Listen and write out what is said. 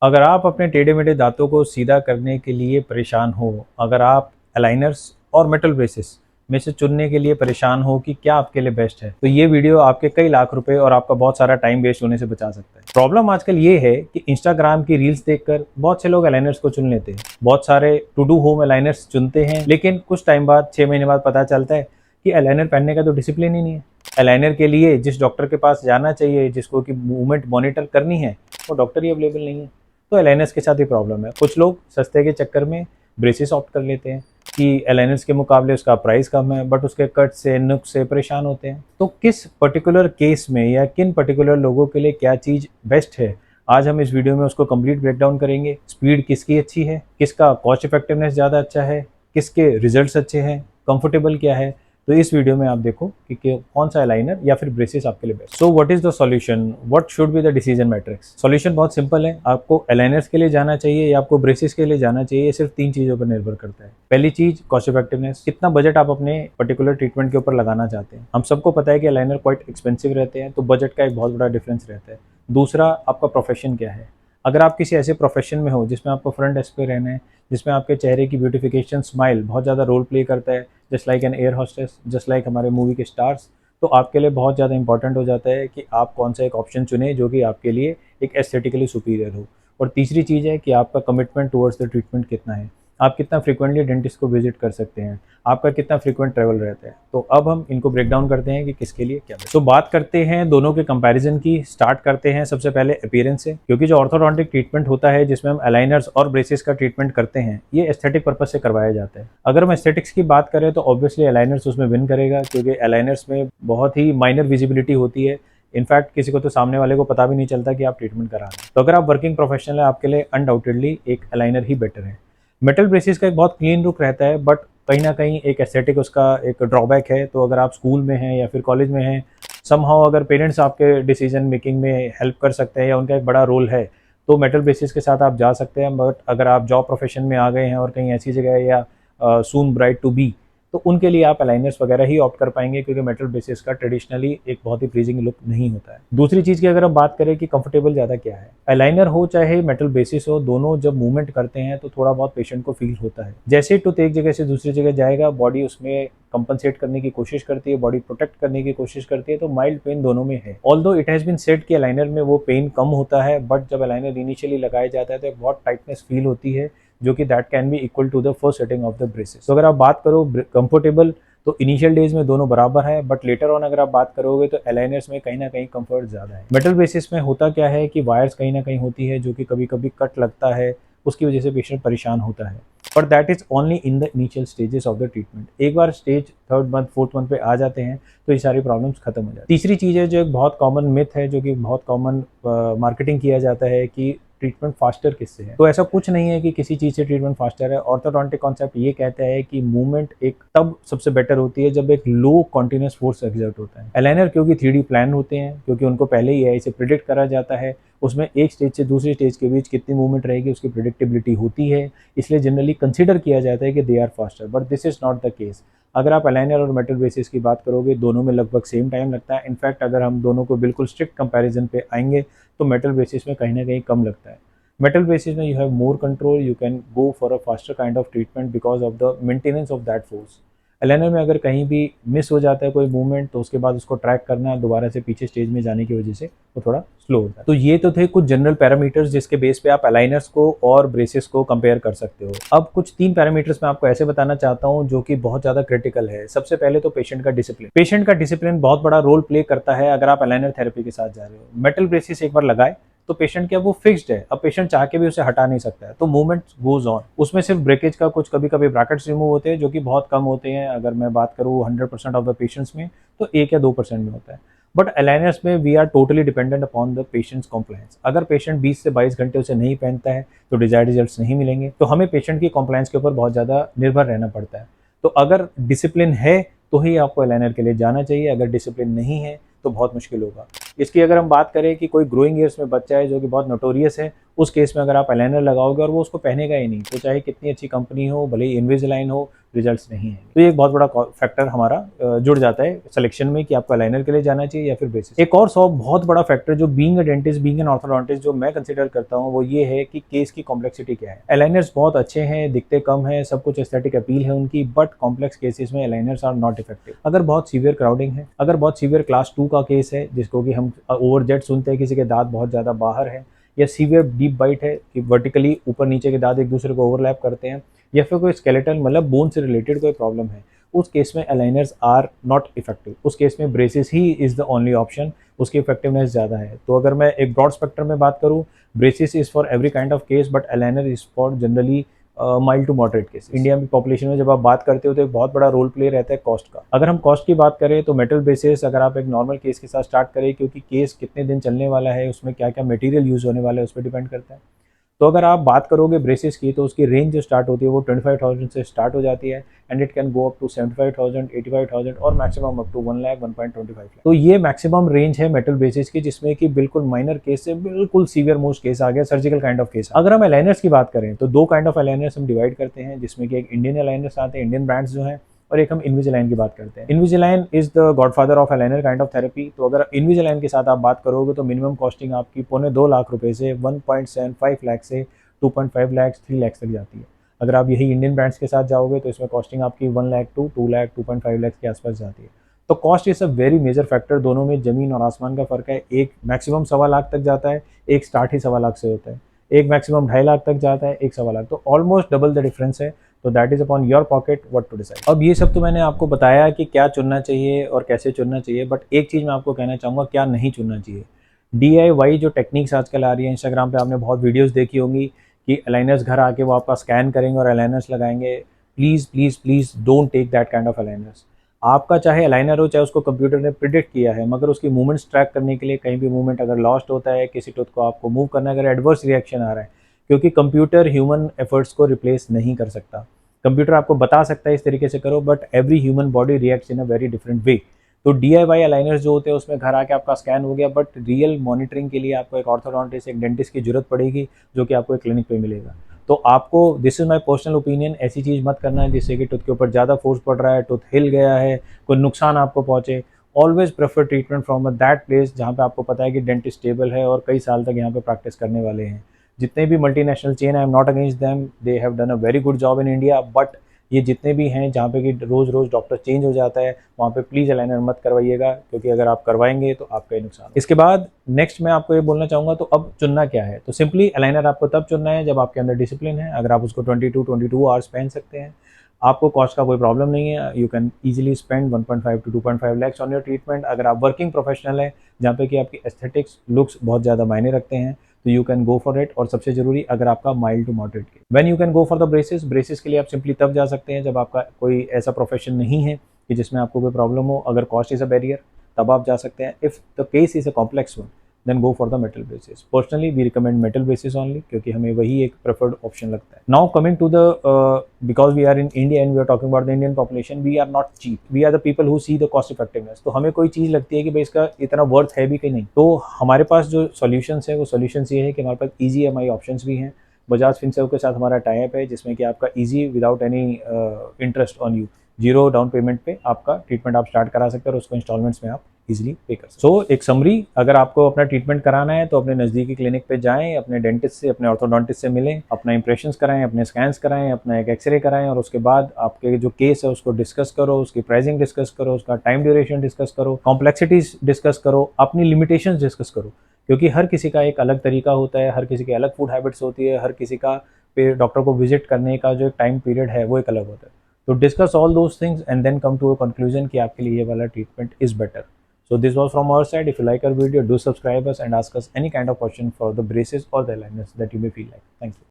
अगर आप अपने टेढ़े मेढ़े दांतों को सीधा करने के लिए परेशान हो, अगर आप अलाइनर्स और मेटल ब्रेसेस में से चुनने के लिए परेशान हो कि क्या आपके लिए बेस्ट है, तो ये वीडियो आपके कई लाख रुपए और आपका बहुत सारा टाइम वेस्ट होने से बचा सकता है। प्रॉब्लम आजकल ये है कि इंस्टाग्राम की रील्स देखकर बहुत से लोग अलाइनर्स को चुन लेते हैं, बहुत सारे टू डू होम अलाइनर्स चुनते हैं, लेकिन कुछ टाइम बाद 6 महीने बाद पता चलता है कि अलाइनर पहनने का तो डिसिप्लिन ही नहीं है। अलाइनर के लिए जिस डॉक्टर के पास जाना चाहिए, जिसको कि मूवमेंट मॉनिटर करनी है, वो डॉक्टर ही अवेलेबल नहीं है। तो अलाइनर्स के साथ ही प्रॉब्लम है। कुछ लोग सस्ते के चक्कर में ब्रेसेस ऑप्ट कर लेते हैं कि अलाइनर्स के मुकाबले उसका प्राइस कम है, बट उसके कट से नुक्स से परेशान होते हैं। तो किस पर्टिकुलर केस में या किन पर्टिकुलर लोगों के लिए क्या चीज़ बेस्ट है, आज हम इस वीडियो में उसको कंप्लीट ब्रेकडाउन करेंगे। स्पीड किसकी अच्छी है, किसका कॉस्ट इफेक्टिवनेस ज़्यादा अच्छा है, किसके रिजल्ट्स अच्छे हैं, कंफर्टेबल क्या है। तो इस वीडियो में आप देखो कि कौन सा अलाइनर या फिर ब्रेसेस आपके लिए best. So what is the solution, what should be the decision matrix. Solution बहुत सिंपल है, आपको अलाइनर्स के लिए जाना चाहिए या आपको ब्रेसेस के लिए जाना चाहिए, ये सिर्फ 3 चीज़ों पर निर्भर करता है। पहली चीज कॉस्ट इफेक्टिवनेस, कितना बजट आप अपने पर्टिकुलर ट्रीटमेंट के ऊपर लगाना चाहते हैं। हम सबको पता है कि अलाइनर क्वाइट एक्सपेंसिव रहते हैं, तो बजट का एक बहुत बड़ा डिफरेंस रहता है। दूसरा, आपका प्रोफेशन क्या है। अगर आप किसी ऐसे प्रोफेशन में हो जिसमें आपको फ्रंट डेस्क पे रहना है, जिसमें आपके चेहरे की ब्यूटिफिकेशन स्माइल बहुत ज़्यादा रोल प्ले करता है, just like an air hostess, just like हमारे मूवी के स्टार्स, तो आपके लिए बहुत ज़्यादा इंपॉर्टेंट हो जाता है कि आप कौन सा एक ऑप्शन चुने जो कि आपके लिए एक एस्थेटिकली सुपीरियर हो। और तीसरी चीज़ है कि आपका कमिटमेंट टुवर्ड्स द ट्रीटमेंट कितना है, आप कितना फ्रिक्वेंटली डेंटिस्ट को विजिट कर सकते हैं, आपका कितना फ्रिक्वेंट ट्रैवल रहता है। तो अब हम इनको ब्रेक डाउन करते हैं कि किसके लिए क्या। तो बात करते हैं दोनों के कंपैरिजन की। स्टार्ट करते हैं सबसे पहले अपीयरेंस से, क्योंकि जो ऑर्थोडोंटिक ट्रीटमेंट होता है जिसमें हम अलाइनर्स और ब्रेसेस का ट्रीटमेंट करते हैं, ये एस्थेटिक पर्पज से करवाया जाता है। अगर हम एस्थेटिक्स की बात करें तो ऑब्वियसली अलाइनर्स उसमें विन करेगा, क्योंकि अलाइनर्स में बहुत ही माइनर विजिबिलिटी होती है। इनफैक्ट किसी को तो सामने वाले को पता भी नहीं चलता कि आप ट्रीटमेंट करा रहे हैं। तो अगर आप वर्किंग प्रोफेशनल है, आपके लिए अनडाउटेडली एक अलाइनर ही बेटर है। मेटल ब्रेसेस का एक बहुत क्लीन लुक रहता है, बट कहीं ना कहीं एक एस्थेटिक उसका एक ड्रॉबैक है। तो अगर आप स्कूल में हैं या फिर कॉलेज में हैं, समहाउ अगर पेरेंट्स आपके डिसीजन मेकिंग में हेल्प कर सकते हैं या उनका एक बड़ा रोल है, तो मेटल ब्रेसेस के साथ आप जा सकते हैं। बट अगर आप जॉब प्रोफेशन में आ गए हैं और कहीं ऐसी जगह है या सून ब्राइट टू बी, तो उनके लिए आप अलाइनर्स वगैरह ही ऑप्ट कर पाएंगे, क्योंकि मेटल ब्रेसेस का ट्रेडिशनली एक बहुत ही प्लीजिंग लुक नहीं होता है। दूसरी चीज़ की अगर हम बात करें कि कंफर्टेबल ज़्यादा क्या है, अलाइनर हो चाहे मेटल ब्रेसेस हो, दोनों जब मूवमेंट करते हैं तो थोड़ा बहुत पेशेंट को फील होता है। जैसे टूथ एक जगह से दूसरी जगह जाएगा, बॉडी उसमें कंपनसेट करने की कोशिश करती है, बॉडी प्रोटेक्ट करने की कोशिश करती है, तो माइल्ड पेन दोनों में है। Although it has been said कि अलाइनर में वो पेन कम होता है, बट जब अलाइनर इनिशियली लगाया जाता है तो एक बहुत टाइटनेस फील होती है, जो कि that can be equal to the first setting of the braces. तो अगर आप बात करो कंफर्टेबल, तो इनिशियल डेज में दोनों बराबर है, बट लेटर ऑन अगर आप बात करोगे तो अलाइनर्स में कहीं ना कहीं कंफर्ट ज़्यादा है। मेटल बेसिस में होता क्या है कि वायर्स कहीं ना कहीं होती है, जो कि कभी कभी कट लगता है, उसकी वजह से पेशेंट परेशान होता है। But that is only in the initial stages of the treatment. एक बार stage 3rd month 4th month पे आ जाते हैं तो ये सारी प्रॉब्लम्स खत्म हो जाती है। तीसरी चीज़ है जो एक बहुत कॉमन मिथ है, जो कि बहुत कॉमन मार्केटिंग किया जाता है कि ट्रीटमेंट फास्टर किससे है। तो ऐसा कुछ नहीं है कि किसी चीज़ से ट्रीटमेंट फास्टर है। ऑर्थोडोंटिक कॉन्सेप्ट ये कहता है कि मूवमेंट एक तब सबसे बेटर होती है जब एक लो कॉन्टिन्यूस फोर्स एग्जर्ट होता है। अलाइनर क्योंकि 3D प्लान होते हैं, क्योंकि उनको पहले ही है इसे प्रिडिक्ट करा जाता है, उसमें एक स्टेज से दूसरी स्टेज के बीच कितनी मूवमेंट रहेगी उसकी प्रिडिक्टेबिलिटी होती है, इसलिए जनरली कंसिडर किया जाता है कि they are faster, but this is not the case. अगर आप अलाइनर और मेटल ब्रेसेस की बात करोगे, दोनों में लगभग सेम टाइम लगता है। इनफैक्ट अगर हम दोनों को बिल्कुल स्ट्रिक्ट कंपैरिजन पे आएंगे तो मेटल ब्रेसेस में कहीं ना कहीं कम लगता है। Metal basis में you have more control, you can go for a faster kind of treatment because of the maintenance of that force. Aligner में अगर कहीं भी मिस हो जाता है कोई मूवमेंट, तो उसके बाद उसको ट्रैक करना दोबारा से पीछे स्टेज में जाने की वजह से वो थोड़ा स्लो होता है। तो ये तो थे कुछ जनरल पैरामीटर्स जिसके बेस पे आप अलाइनर्स को और ब्रेसेस को कंपेयर कर सकते हो। अब कुछ 3 पैरामीटर्स मैं आपको ऐसे बताना चाहता हूँ जो कि बहुत ज़्यादा क्रिटिकल है। सबसे पहले तो पेशेंट का डिसिप्लिन। पेशेंट का डिसिप्लिन बहुत बड़ा रोल प्ले करता है अगर आप अलाइनर थेरेपी के साथ जा रहे हो। मेटल ब्रेसेस एक बार लगाए तो पेशेंट क्या वो फिक्स्ड है, अब पेशेंट चाह के भी उसे हटा नहीं सकता है, तो मूवमेंट गोज ऑन। उसमें सिर्फ ब्रेकेज का कुछ कभी कभी ब्रैकेट्स रिमूव होते हैं, जो कि बहुत कम होते हैं। अगर मैं बात करूँ 100% ऑफ द पेशेंट्स में तो 1 या 2% में होता है। बट अलाइनर्स में we are totally dependent upon the patients compliance. अगर पेशेंट 20 से 22 घंटे उसे नहीं पहनता है तो डिजायर्ड रिजल्ट्स नहीं मिलेंगे। तो हमें पेशेंट की कॉम्प्लायंस के ऊपर बहुत ज़्यादा निर्भर रहना पड़ता है। तो अगर डिसिप्लिन है तो ही आपको अलाइनर के लिए जाना चाहिए, अगर डिसिप्लिन नहीं है तो बहुत मुश्किल होगा। इसकी अगर हम बात करें कि कोई ग्रोइंग ईयर्स में बच्चा है जो कि बहुत नोटोरियस है, उस केस में अगर आप अलाइनर लगाओगे और वो उसको पहनेगा ही नहीं, तो चाहे कितनी अच्छी कंपनी हो, भले ही इनविजिलाइन हो, रिजल्ट्स नहीं आएंगे। तो ये एक बहुत बड़ा फैक्टर हमारा जुड़ जाता है सिलेक्शन में कि आपको अलाइनर के लिए जाना चाहिए या फिर ब्रेसेस। एक और बहुत बड़ा फैक्टर जो being a dentist, being an orthodontist, जो मैं कंसिडर करता हूँ वो ये है कि केस की कॉम्प्लेक्सिटी क्या है। अलाइनर्स बहुत अच्छे हैं, दिखते कम है, सब कुछ एस्थेटिक अपील है उनकी, बट कॉम्प्लेक्स केसेस में अलाइनर्स आर नॉट इफेक्टिव। अगर बहुत सीवियर क्राउडिंग है, अगर बहुत सीवियर क्लास 2 का केस है जिसको कि हम ओवरजेट सुनते हैं, किसी के दांत बहुत ज़्यादा बाहर है, या सीवियर डीप बाइट है कि वर्टिकली ऊपर नीचे के दांत एक दूसरे को ओवरलैप करते हैं, या फिर कोई स्केलेटल मतलब बोन से रिलेटेड कोई प्रॉब्लम है, उस केस में अलाइनर्स आर नॉट इफेक्टिव। उस केस में braces he is the only option, उसकी इफेक्टिवनेस ज़्यादा है। तो अगर मैं एक ब्रॉड स्पेक्ट्रम में बात करूँ, braces is for every kind of case, but aligner is for generally mild to moderate case. India में पॉपुलेशन में जब आप बात करते हो तो एक बहुत बड़ा रोल प्ले रहता है कॉस्ट का। अगर हम कॉस्ट की बात करें तो मेटल ब्रेसेस अगर आप एक नॉर्मल केस के साथ स्टार्ट करें, क्योंकि केस कितने दिन चलने वाला है, उसमें क्या क्या मटेरियल यूज़ होने वाला है, उस पर डिपेंड करता है। तो अगर आप बात करोगे ब्रेसेस की तो उसकी रेंज जो स्टार्ट होती है वो 25,000 से स्टार्ट हो जाती है, and it can go up to 75,000, 85,000 और maximum up to 1 lakh, 1.25 lakh. तो ये मैक्सिमम रेंज है मेटल ब्रेसेस की, जिसमें कि बिल्कुल माइनर केस से बिल्कुल सीवियर मोस्ट केस आ गया, सर्जिकल काइंड ऑफ केस। अगर हम अलाइनर्स की बात करें तो 2 काइंड ऑफ अलाइनर्स हम डिवाइड करते हैं, जिसमें कि एक इंडियन अलाइनर्स आते हैं, इंडियन ब्रांड्स जो हैं, और एक हम इनविजिलाइन की बात करते हैं। इनविजिलाइन is the godfather of aligner kind of therapy. तो अगर इनविजिलाइन के साथ आप बात करोगे तो मिनिमम कॉस्टिंग आपकी 2.25 लाख रुपए से 1.75 लाख से 2.5 लाख 3 लाख तक जाती है। अगर आप यही इंडियन ब्रांड्स के साथ जाओगे तो इसमें कॉस्टिंग आपकी 1 लाख टू 2 लाख 2.5 लाख के आसपास जाती है। तो cost is a very major factor, दोनों में जमीन और आसमान का फर्क है। एक मैक्सिमम 1.25 लाख तक जाता है, एक स्टार्ट ही 1.25 लाख से होता है, एक मैक्सिमम 2.5 लाख तक जाता है, एक 1.25 लाख। तो ऑलमोस्ट डबल द डिफरेंस है। तो that is upon your pocket what to decide. अब ये सब तो मैंने आपको बताया कि क्या चुनना चाहिए और कैसे चुनना चाहिए, बट एक चीज़ मैं आपको कहना चाहूँगा क्या नहीं चुनना चाहिए। DIY जो टेक्निक्स आजकल आ रही है, इंस्टाग्राम पे आपने बहुत वीडियोस देखी होंगी कि अलाइनर्स घर आके वो आपका स्कैन करेंगे और अलाइनर्स लगाएंगे। Please please please don't take that kind of aligners. आपका चाहे अलाइनर हो, चाहे उसको कंप्यूटर ने प्रिडिक्ट किया है, मगर उसकी मूवमेंट्स ट्रैक करने के लिए कहीं भी मूवमेंट अगर लॉस्ट होता है, किसी टूथ को आपको मूव करना है, अगर एडवर्स रिएक्शन आ रहा है, क्योंकि कंप्यूटर ह्यूमन एफर्ट्स को रिप्लेस नहीं कर सकता। कंप्यूटर आपको बता सकता है इस तरीके से करो, but every human body reacts in a very different way. तो DIY अलाइनर्स जो होते हैं उसमें घर आके आपका स्कैन हो गया, बट रियल मॉनिटरिंग के लिए आपको एक ऑर्थोडोंटिस्ट, एक डेंटिस्ट की जरूरत पड़ेगी, जो कि आपको एक क्लिनिक पे मिलेगा। तो आपको, this is my personal opinion, ऐसी चीज़ मत करना है जिससे कि टूथ के ऊपर ज़्यादा फोर्स पड़ रहा है, टूथ हिल गया है, कोई नुकसान आपको पहुंचे। Always prefer treatment from that place जहाँ पे आपको पता है कि डेंटिस्ट स्टेबल है और कई साल तक यहाँ पे प्रैक्टिस करने वाले हैं। जितने भी multinational chain, I am not against them, they have done a very good job in India, but ये जितने भी हैं जहाँ पे कि रोज़ रोज़ डॉक्टर चेंज हो जाता है, वहाँ पे प्लीज़ अलाइनर मत करवाइएगा, क्योंकि अगर आप करवाएंगे तो आपका ही नुकसान। इसके बाद नेक्स्ट मैं आपको ये बोलना चाहूँगा, तो अब चुनना क्या है। तो सिंपली अलाइनर आपको तब चुनना है जब आपके अंदर डिसिप्लिन है। अगर आप उसको 22 आवर्स पहन सकते हैं, आपको कॉस्ट का कोई प्रॉब्लम नहीं है, you can easily spend 1.5 to 2.5 lakhs on your treatment. अगर आप वर्किंग प्रोफेशनल है जहाँ पे कि आपकी एस्थेटिक्स लुक्स बहुत ज़्यादा मायने रखते हैं, तो you can go for it. और सबसे जरूरी, अगर आपका माइल्ड टू मॉडरेट के, when you can go for the braces. Braces के लिए आप सिंपली तब जा सकते हैं जब आपका कोई ऐसा प्रोफेशन नहीं है कि जिसमें आपको कोई प्रॉब्लम हो। अगर कॉस्ट इज़ अ बैरियर, तब आप जा सकते हैं। If the case is a complex one, then go for the metal braces. Personally we recommend metal braces only, क्योंकि हमें वही एक प्रेफर्ड ऑप्शन लगता है। Now coming to the, because we are in India and we are talking about the Indian population, we are not cheap, we are the people who see the cost effectiveness. तो हमें कोई चीज़ लगती है कि भाई इसका इतना वर्थ है भी कि नहीं, तो हमारे पास जो सॉल्यूशंस है वो सॉल्यूशंस ये है कि हमारे पास ईजी EMI ऑप्शंस भी हैं। बजाज फिनसर्व के साथ हमारा टाई अप है, जिसमें कि आपका easy without any interest on you, 0 down payment पे आपका ट्रीटमेंट आप स्टार्ट करा सकते हैं और उसको इंस्टॉलमेंट्स में आप इजीली पे कर सकते हैं। सो एक समरी, अगर आपको अपना ट्रीटमेंट कराना है तो अपने नज़दीकी क्लिनिक पे जाएं, अपने डेंटिस्ट से, अपने ऑर्थोडोंटिस्ट से मिलें, अपना इंप्रेशंस कराएं, अपने स्कैन्स कराएं, अपना एक एक्सरे कराएं, और उसके बाद आपके जो केस है उसको डिस्कस करो, उसकी प्राइसिंग डिस्कस करो, उसका टाइम ड्यूरेशन डिस्कस करो, कॉम्प्लेक्सिटीज डिस्कस करो, अपनी लिमिटेशंस डिस्कस करो, क्योंकि हर किसी का एक अलग तरीका होता है, हर किसी की अलग फूड हैबिट्स होती है, हर किसी का डॉक्टर को विजिट करने का जो टाइम पीरियड है वो एक अलग होता है। तो discuss all those things and then come to a conclusion कि आपके लिए ये वाला treatment is better. So this was from our side. If you like our video, do subscribe us and ask us any kind of question for the braces or the aligners that you may feel like. Thank you.